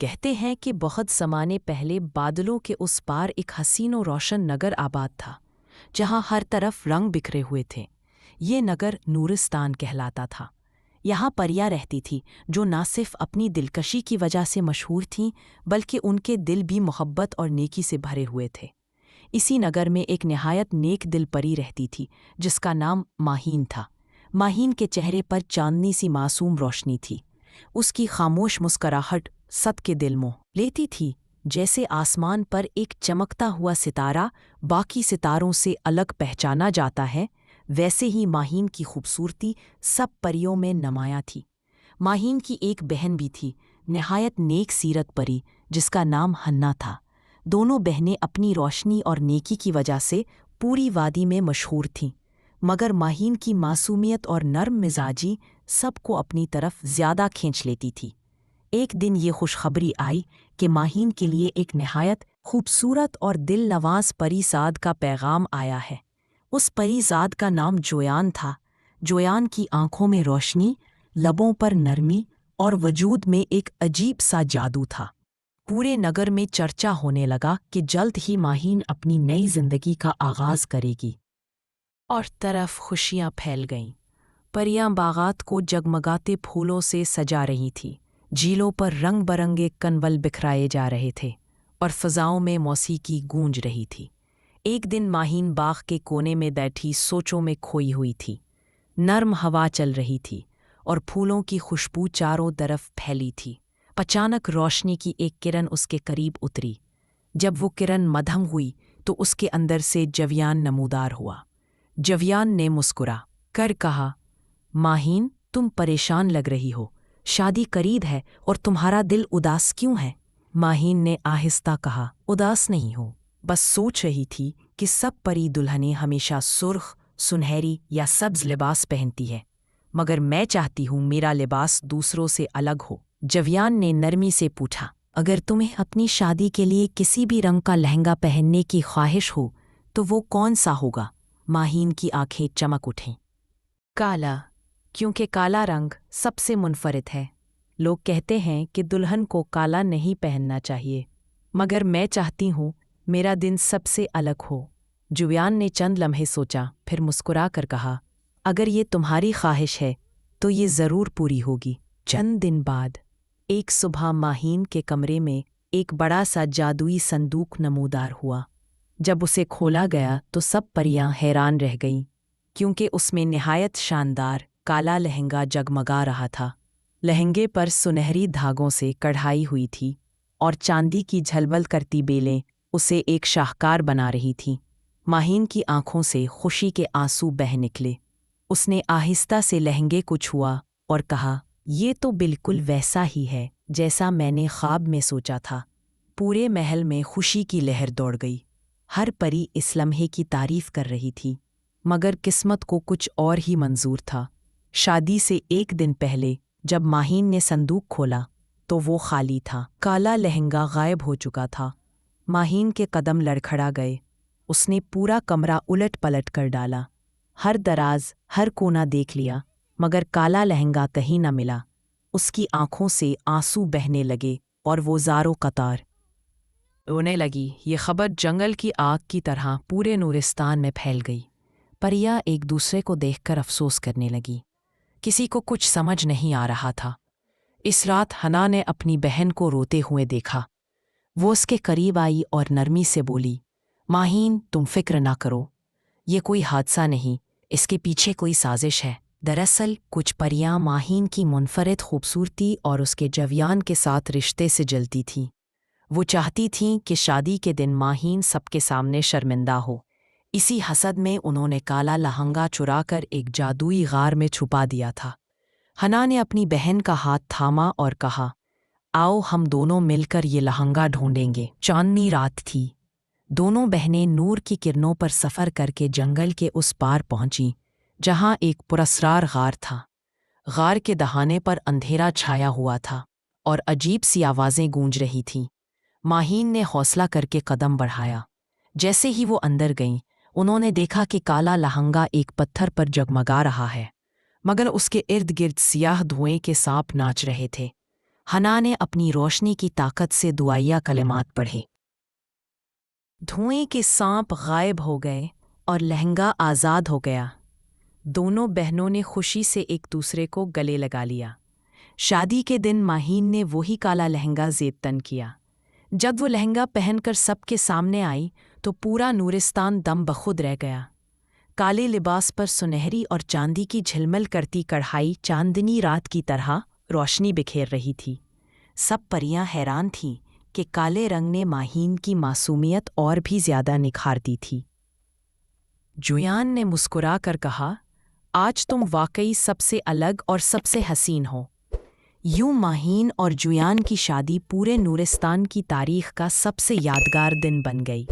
کہتے ہیں کہ بہت زمانے پہلے بادلوں کے اس پار ایک حسین و روشن نگر آباد تھا، جہاں ہر طرف رنگ بکھرے ہوئے تھے۔ یہ نگر نورستان کہلاتا تھا۔ یہاں پریاں رہتی تھی جو نہ صرف اپنی دلکشی کی وجہ سے مشہور تھیں بلکہ ان کے دل بھی محبت اور نیکی سے بھرے ہوئے تھے۔ اسی نگر میں ایک نہایت نیک دل پری رہتی تھی جس کا نام ماہین تھا۔ ماہین کے چہرے پر چاندنی سی معصوم روشنی تھی۔ اس کی خاموش مسکراہٹ سب کے دل موہ لیتی تھی، جیسے آسمان پر ایک چمکتا ہوا ستارہ باقی ستاروں سے الگ پہچانا جاتا ہے، ویسے ہی ماہین کی خوبصورتی سب پریوں میں نمایاں تھی۔ ماہین کی ایک بہن بھی تھی، نہایت نیک سیرت پری جس کا نام ہنا تھا۔ دونوں بہنیں اپنی روشنی اور نیکی کی وجہ سے پوری وادی میں مشہور تھیں، مگر ماہین کی معصومیت اور نرم مزاجی سب کو اپنی طرف زیادہ کھینچ لیتی تھی۔ ایک دن یہ خوشخبری آئی کہ ماہین کے لیے ایک نہایت خوبصورت اور دل نواز پری زاد کا پیغام آیا ہے۔ اس پری زاد کا نام جویان تھا۔ جویان کی آنکھوں میں روشنی، لبوں پر نرمی اور وجود میں ایک عجیب سا جادو تھا۔ پورے نگر میں چرچا ہونے لگا کہ جلد ہی ماہین اپنی نئی زندگی کا آغاز کرے گی، اور طرف خوشیاں پھیل گئیں۔ پریاں باغات کو جگمگاتے پھولوں سے سجا رہی تھیں، جھیلوں پر رنگ برنگے کنول بکھرائے جا رہے تھے اور فضاؤں میں موسیقی گونج رہی تھی۔ ایک دن ماہین باغ کے کونے میں بیٹھی سوچوں میں کھوئی ہوئی تھی۔ نرم ہوا چل رہی تھی اور پھولوں کی خوشبو چاروں طرف پھیلی تھی۔ اچانک روشنی کی ایک کرن اس کے قریب اتری۔ جب وہ کرن مدھم ہوئی تو اس کے اندر سے جویان نمودار ہوا۔ جویان نے مسکرا کر کہا، ماہین، تم پریشان لگ رہی ہو، شادی قریب ہے اور تمہارا دل اداس کیوں ہے؟ ماہین نے آہستہ کہا، اداس نہیں ہو، بس سوچ رہی تھی کہ سب پری دلہنیں ہمیشہ سرخ، سنہری یا سبز لباس پہنتی ہے، مگر میں چاہتی ہوں میرا لباس دوسروں سے الگ ہو۔ جویان نے نرمی سے پوچھا، اگر تمہیں اپنی شادی کے لیے کسی بھی رنگ کا لہنگا پہننے کی خواہش ہو تو وہ کون سا ہوگا؟ ماہین کی آنکھیں چمک اٹھیں۔ کالا، کیونکہ کالا رنگ سب سے منفرد ہے۔ لوگ کہتے ہیں کہ دلہن کو کالا نہیں پہننا چاہیے، مگر میں چاہتی ہوں میرا دن سب سے الگ ہو۔ جویان نے چند لمحے سوچا، پھر مسکرا کر کہا، اگر یہ تمہاری خواہش ہے تو یہ ضرور پوری ہوگی۔ چند دن بعد ایک صبح ماہین کے کمرے میں ایک بڑا سا جادوئی صندوق نمودار ہوا۔ جب اسے کھولا گیا تو سب پریاں حیران رہ گئیں، کیونکہ اس میں نہایت شاندار کالا لہنگا جگمگا رہا تھا۔ لہنگے پر سنہری دھاگوں سے کڑھائی ہوئی تھی اور چاندی کی جھلمل کرتی بیلیں اسے ایک شاہکار بنا رہی تھیں۔ ماہین کی آنکھوں سے خوشی کے آنسو بہہ نکلے۔ اس نے آہستہ سے لہنگے کو چھوا اور کہا، یہ تو بالکل ویسا ہی ہے جیسا میں نے خواب میں سوچا تھا۔ پورے محل میں خوشی کی لہر دوڑ گئی۔ ہر پری اس لمحے کی تعریف کر رہی تھی، مگر قسمت کو کچھ اور ہی منظور تھا۔ شادی سے ایک دن پہلے جب ماہین نے صندوق کھولا تو وہ خالی تھا۔ کالا لہنگا غائب ہو چکا تھا۔ ماہین کے قدم لڑکھڑا گئے۔ اس نے پورا کمرہ الٹ پلٹ کر ڈالا، ہر دراز، ہر کونا دیکھ لیا، مگر کالا لہنگا کہیں نہ ملا۔ اس کی آنکھوں سے آنسو بہنے لگے اور وہ زاروں قطار رونے لگی۔ یہ خبر جنگل کی آگ کی طرح پورے نورستان میں پھیل گئی۔ پریاں ایک دوسرے کو دیکھ کر افسوس کرنے لگی۔ کسی کو کچھ سمجھ نہیں آ رہا تھا۔ اس رات ہنا نے اپنی بہن کو روتے ہوئے دیکھا۔ وہ اس کے قریب آئی اور نرمی سے بولی، ماہین، تم فکر نہ کرو، یہ کوئی حادثہ نہیں، اس کے پیچھے کوئی سازش ہے۔ دراصل کچھ پریاں ماہین کی منفرد خوبصورتی اور اس کے جویان کے ساتھ رشتے سے جلتی تھیں۔ وہ چاہتی تھیں کہ شادی کے دن ماہین سب کے سامنے شرمندہ ہو۔ اسی حسد میں انہوں نے کالا لہنگا چرا کر ایک جادوئی غار میں چھپا دیا تھا۔ ہنا نے اپنی بہن کا ہاتھ تھاما اور کہا، آؤ ہم دونوں مل کر یہ لہنگا ڈھونڈیں گے۔ چاندنی رات تھی۔ دونوں بہنیں نور کی کرنوں پر سفر کر کے جنگل کے اس پار پہنچیں جہاں ایک پراسرار غار تھا۔ غار کے دہانے پر اندھیرا چھایا ہوا تھا اور عجیب سی آوازیں گونج رہی تھیں۔ ماہین نے حوصلہ کر کے قدم بڑھایا۔ جیسے ہی وہ اندر گئیں، انہوں نے دیکھا کہ کالا لہنگا ایک پتھر پر جگمگا رہا ہے، مگر اس کے ارد گرد سیاہ دھوئیں کے سانپ ناچ رہے تھے۔ ہنا نے اپنی روشنی کی طاقت سے دعائیہ کلمات پڑھے۔ دھوئیں کے سانپ غائب ہو گئے اور لہنگا آزاد ہو گیا۔ دونوں بہنوں نے خوشی سے ایک دوسرے کو گلے لگا لیا۔ شادی کے دن ماہین نے وہی کالا لہنگا زیب تن کیا۔ جب وہ لہنگا پہن کر سب کے سامنے آئی تو پورا نورستان دم بخود رہ گیا۔ کالے لباس پر سنہری اور چاندی کی جھلمل کرتی کڑھائی چاندنی رات کی طرح روشنی بکھیر رہی تھی۔ سب پریاں حیران تھیں کہ کالے رنگ نے ماہین کی معصومیت اور بھی زیادہ نکھار دی تھی۔ جویان نے مسکرا کر کہا، آج تم واقعی سب سے الگ اور سب سے حسین ہو۔ یوں ماہین اور جویان کی شادی پورے نورستان کی تاریخ کا سب سے یادگار دن بن گئی۔